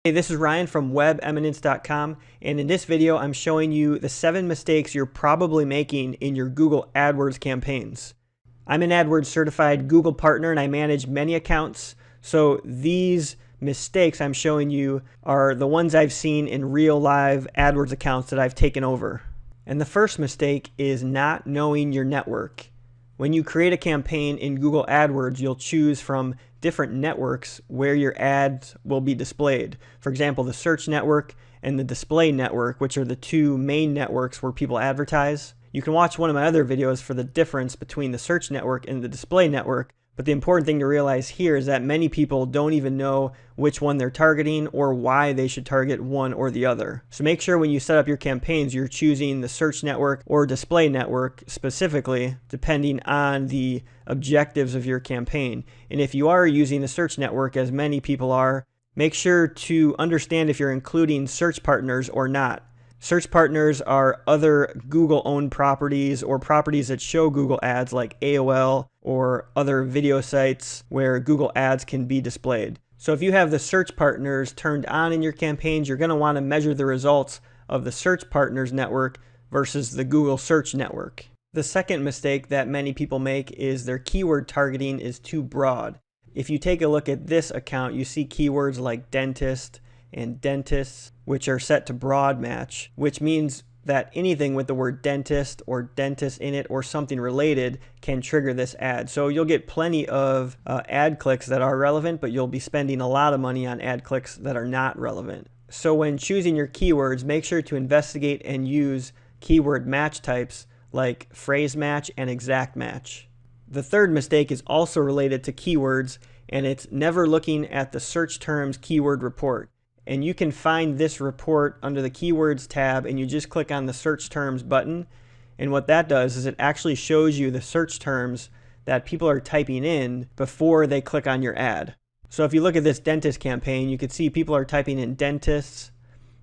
Hey, this is Ryan from WebEminence.com, and in this video I'm showing you the 7 mistakes you're probably making in your Google AdWords campaigns. I'm an AdWords certified Google partner and I manage many accounts, so these mistakes I'm showing you are the ones I've seen in real live AdWords accounts that I've taken over. And the first mistake is not knowing your network. When you create a campaign in Google AdWords, you'll choose from different networks where your ads will be displayed. For example, the search network and the display network, which are the two main networks where people advertise. You can watch one of my other videos for the difference between the search network and the display network, but the important thing to realize here is that many people don't even know which one they're targeting or why they should target one or the other. So make sure when you set up your campaigns, you're choosing the search network or display network specifically, depending on the objectives of your campaign. And if you are using the search network, as many people are, make sure to understand if you're including search partners or not. Search partners are other Google-owned properties or properties that show Google ads like AOL or other video sites where Google ads can be displayed. So if you have the search partners turned on in your campaigns, you're going to want to measure the results of the search partners network versus the Google search network. The second mistake that many people make is their keyword targeting is too broad. If you take a look at this account, you see keywords like dentist and dentists, which are set to broad match, which means that anything with the word dentist or dentist in it or something related can trigger this ad. So you'll get plenty of ad clicks that are relevant, but you'll be spending a lot of money on ad clicks that are not relevant. So when choosing your keywords, make sure to investigate and use keyword match types like phrase match and exact match. The third mistake is also related to keywords, and it's never looking at the search terms keyword report. And you can find this report under the keywords tab, and you just click on the search terms button. And what that does is it actually shows you the search terms that people are typing in before they click on your ad. So if you look at this dentist campaign, you can see people are typing in dentists,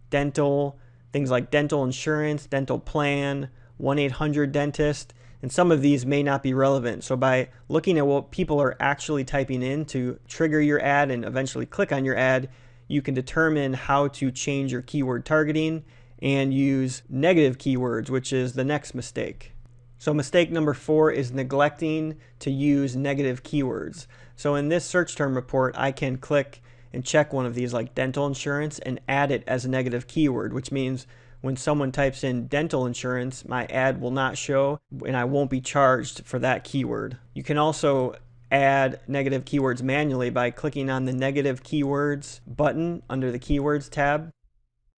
dental, things like dental insurance, dental plan, 1-800-dentist, and some of these may not be relevant. So by looking at what people are actually typing in to trigger your ad and eventually click on your ad, you can determine how to change your keyword targeting and use negative keywords, which is the next mistake. So mistake number 4 is neglecting to use negative keywords. So in this search term report, I can click and check one of these like dental insurance and add it as a negative keyword, which means when someone types in dental insurance, my ad will not show and I won't be charged for that keyword. You can also add negative keywords manually by clicking on the negative keywords button under the keywords tab,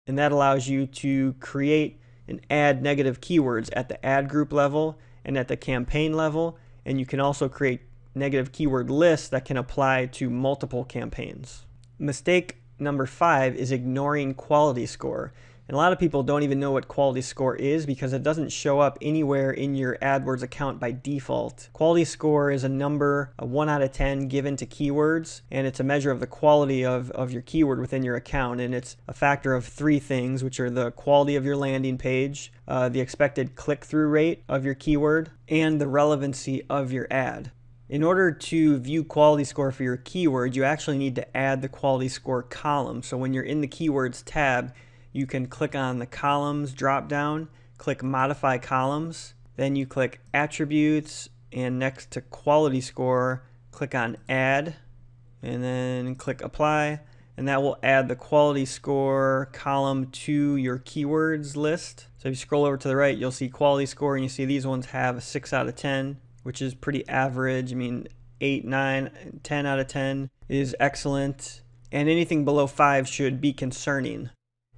and that allows you to create and add negative keywords at the ad group level and at the campaign level, and you can also create negative keyword lists that can apply to multiple campaigns. Mistake number 5 is ignoring quality score. And a lot of people don't even know what quality score is because it doesn't show up anywhere in your AdWords account by default. Quality score is a number, a 1 out of 10 given to keywords, and it's a measure of the quality of your keyword within your account. And it's a factor of 3 things, which are the quality of your landing page, the expected click-through rate of your keyword, and the relevancy of your ad. In order to view quality score for your keyword, you actually need to add the quality score column. So when you're in the keywords tab, you can click on the columns drop down, click modify columns, then you click attributes, and next to quality score, click on add, and then click apply, and that will add the quality score column to your keywords list. So if you scroll over to the right, you'll see quality score, and you see these ones have a 6 out of 10, which is pretty average. I mean, 8, 9, 10 out of 10 is excellent, and anything below 5 should be concerning.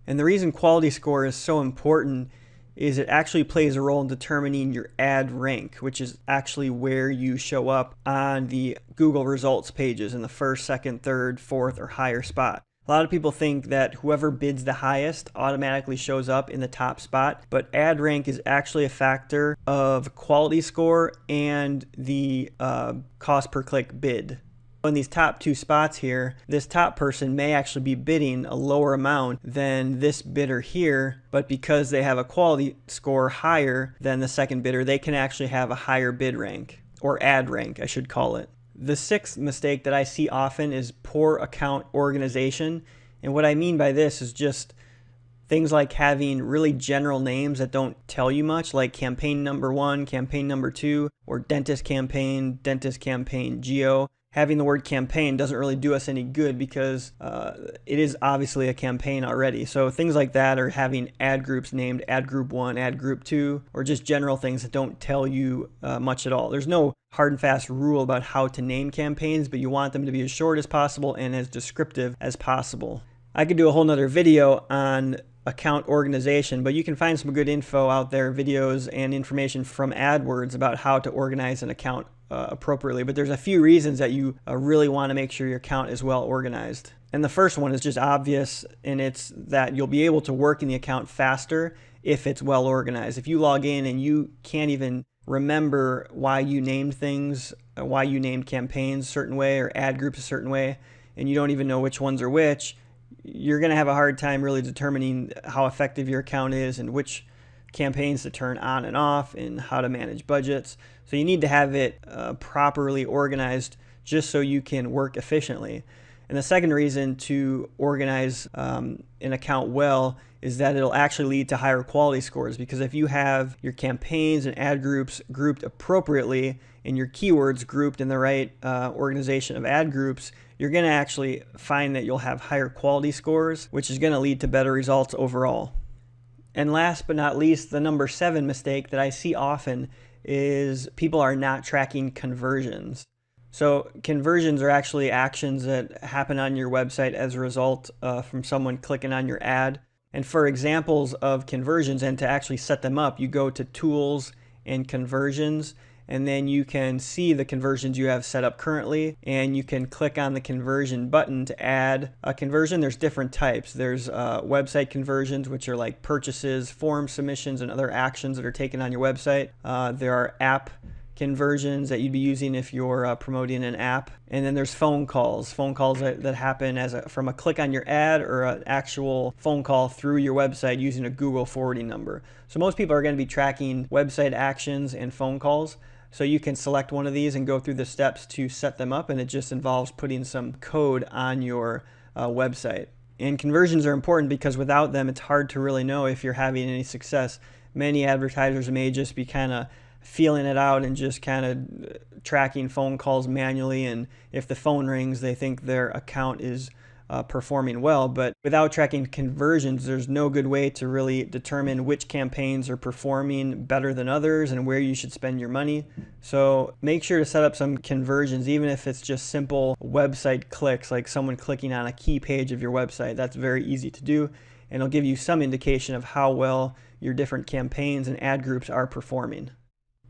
And the reason quality score is so important is it actually plays a role in determining your ad rank, which is actually where you show up on the Google results pages in the first, second, third, fourth, or higher spot. A lot of people think that whoever bids the highest automatically shows up in the top spot, but ad rank is actually a factor of quality score and the cost per click bid. In these top 2 spots here, this top person may actually be bidding a lower amount than this bidder here, but because they have a quality score higher than the second bidder, they can actually have a higher bid rank, or ad rank, I should call it. The 6th mistake that I see often is poor account organization. And what I mean by this is just things like having really general names that don't tell you much, like campaign number 1, campaign number 2, or dentist campaign geo. Having the word campaign doesn't really do us any good because it is obviously a campaign already. So things like that, or having ad groups named ad group 1, ad group 2, or just general things that don't tell you much at all. There's no hard and fast rule about how to name campaigns, but you want them to be as short as possible and as descriptive as possible. I could do a whole nother video on account organization, but you can find some good info out there, videos and information from AdWords about how to organize an account appropriately. But there's a few reasons that you really want to make sure your account is well organized. And the first one is just obvious, and it's that you'll be able to work in the account faster if it's well organized. If you log in and you can't even remember why you named things, why you named campaigns a certain way or ad groups a certain way, and you don't even know which ones are which, you're going to have a hard time really determining how effective your account is and which campaigns to turn on and off and how to manage budgets. So you need to have it properly organized just so you can work efficiently. And the second reason to organize an account well is that it'll actually lead to higher quality scores, because if you have your campaigns and ad groups grouped appropriately and your keywords grouped in the right organization of ad groups, you're going to actually find that you'll have higher quality scores, which is going to lead to better results overall. And last but not least, the number 7 mistake that I see often is people are not tracking conversions. So conversions are actually actions that happen on your website as a result from someone clicking on your ad. And for examples of conversions and to actually set them up, you go to Tools and Conversions, and then you can see the conversions you have set up currently, and you can click on the conversion button to add a conversion. There's different types. There's website conversions, which are like purchases, form submissions, and other actions that are taken on your website. There are app conversions that you'd be using if you're promoting an app. And then there's phone calls that happen from a click on your ad or an actual phone call through your website using a Google forwarding number. So most people are going to be tracking website actions and phone calls. So you can select one of these and go through the steps to set them up, and it just involves putting some code on your website. And conversions are important because without them, it's hard to really know if you're having any success. Many advertisers may just be kind of feeling it out and just kind of tracking phone calls manually, and if the phone rings, they think their account is performing well. But without tracking conversions, there's no good way to really determine which campaigns are performing better than others and where you should spend your money. So make sure to set up some conversions, even if it's just simple website clicks, like someone clicking on a key page of your website. That's very easy to do, and it'll give you some indication of how well your different campaigns and ad groups are performing.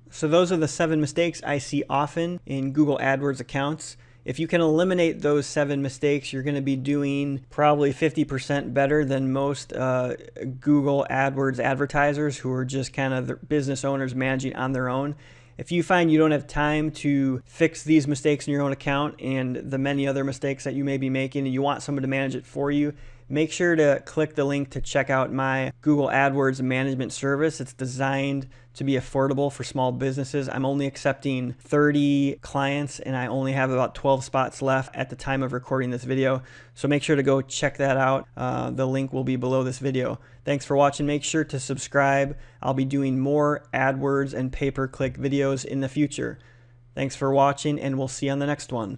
So those are the 7 mistakes I see often in Google AdWords accounts. If you can eliminate those 7 mistakes, you're going to be doing probably 50% better than most Google AdWords advertisers who are just kind of business owners managing on their own. If you find you don't have time to fix these mistakes in your own account and the many other mistakes that you may be making, and you want someone to manage it for you, make sure to click the link to check out my Google AdWords management service. It's designed to be affordable for small businesses. I'm only accepting 30 clients, and I only have about 12 spots left at the time of recording this video. So make sure to go check that out. The link will be below this video. Thanks for watching. Make sure to subscribe. I'll be doing more AdWords and pay-per-click videos in the future. Thanks for watching, and we'll see you on the next one.